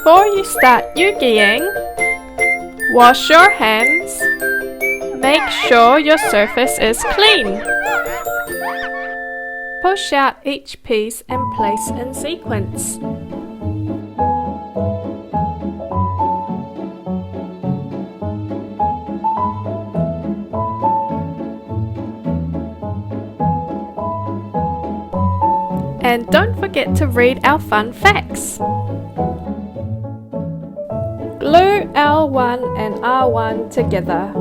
Before you start Eugying, wash your hands. Make sure your surface is clean. Push out each piece and place in sequence. And don't forget to read our fun facts. Glue L1 and R1 together.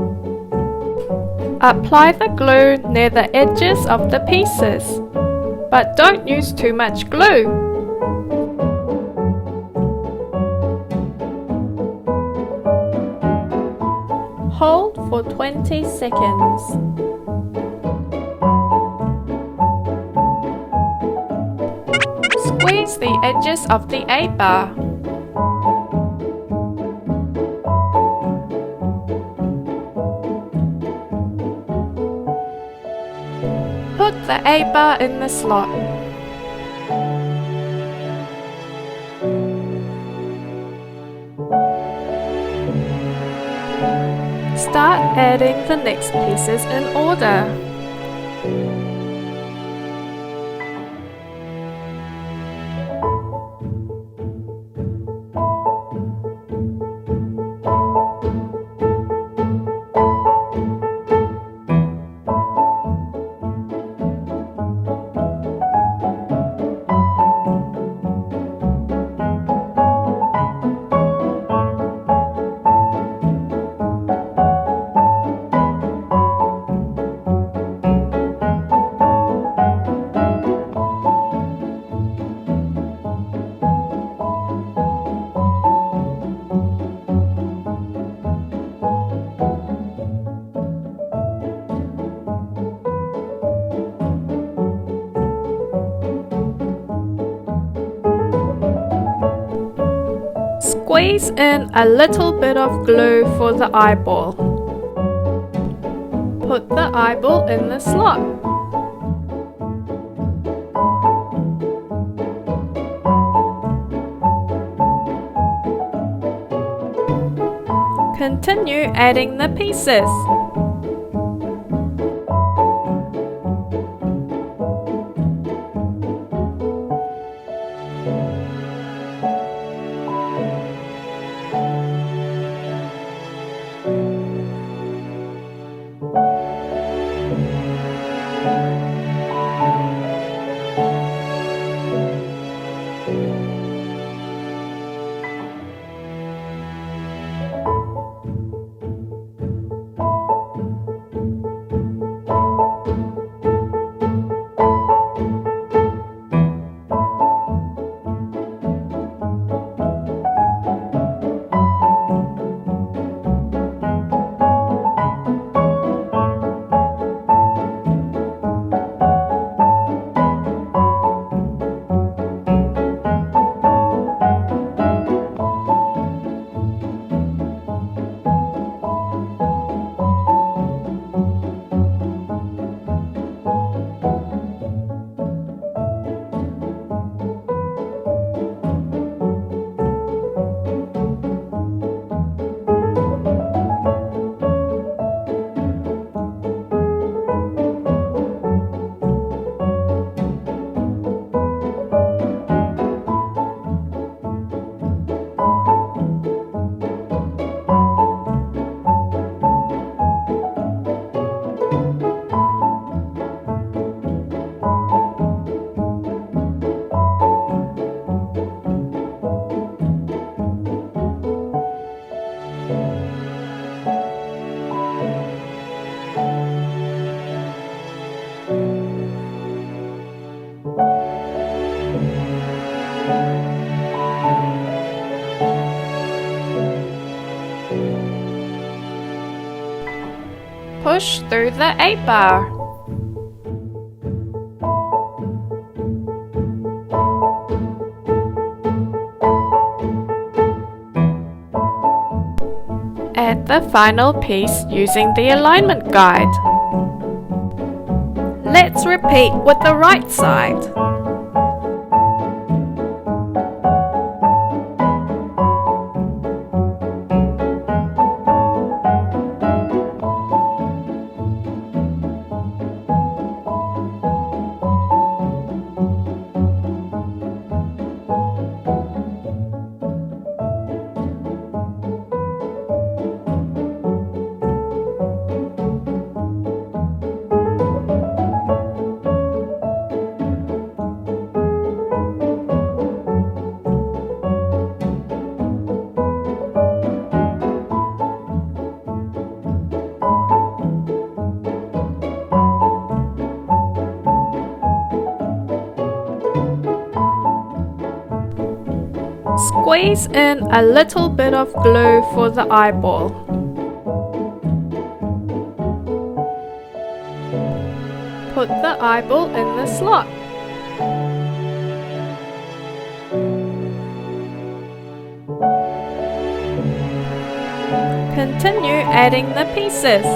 Apply the glue near the edges of the pieces, but don't use too much glue. Hold for 20 seconds. Squeeze the edges of the A-bar. Put the A-bar in the slot. Start adding the next pieces in order. Squeeze in a little bit of glue for the eyeball. Put the eyeball in the slot. Continue adding the pieces. Push through the A-bar. Add the final piece using the alignment guide. Let's repeat with the right side. Squeeze in a little bit of glue for the eyeball. Put the eyeball in the slot. Continue adding the pieces.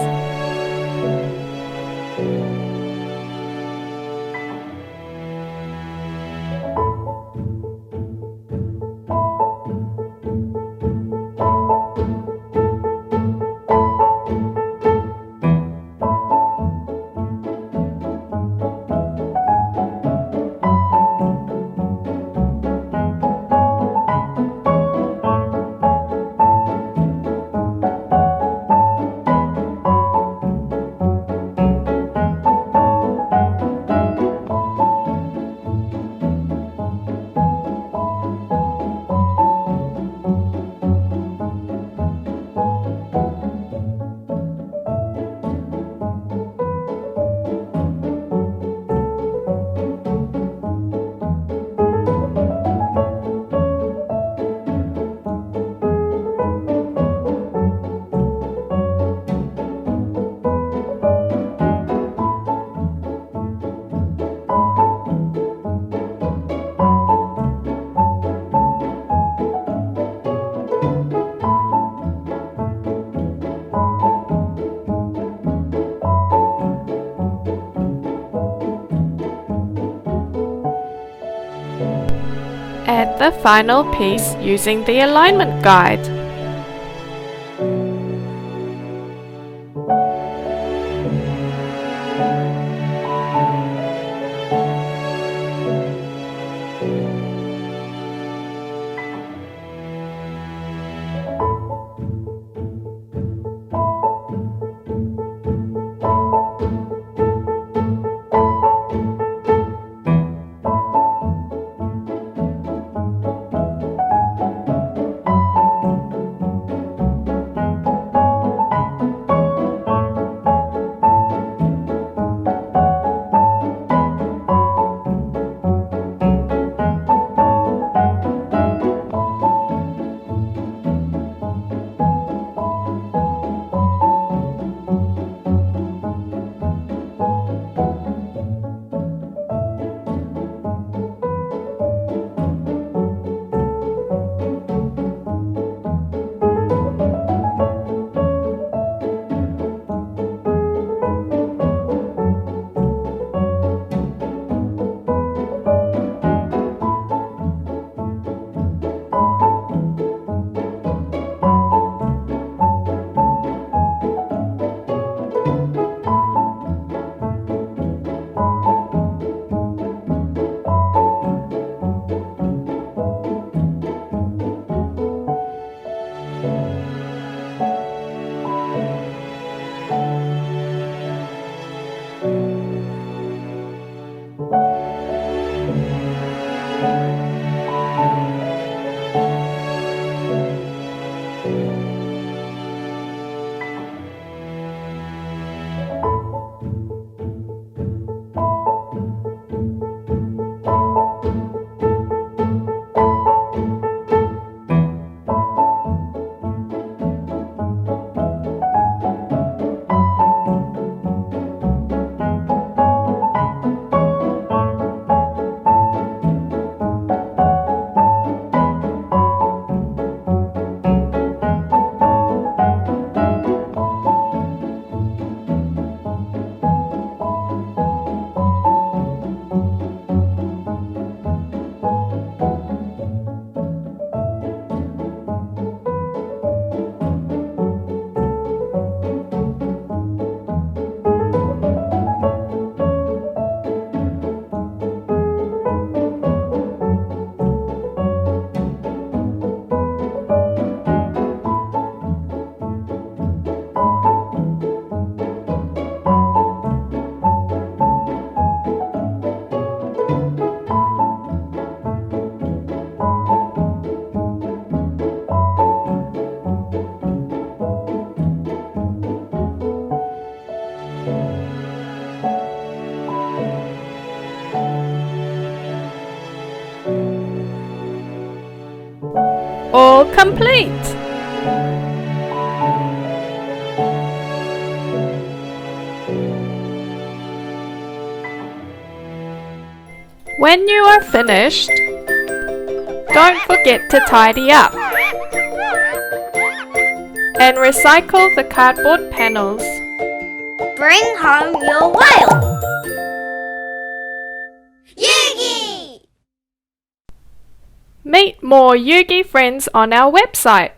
Add the final piece using the alignment guide. complete! When you are finished, don't forget to tidy up and recycle the cardboard panels. Bring home your whale! Eugy! Meet more Eugy friends on our website.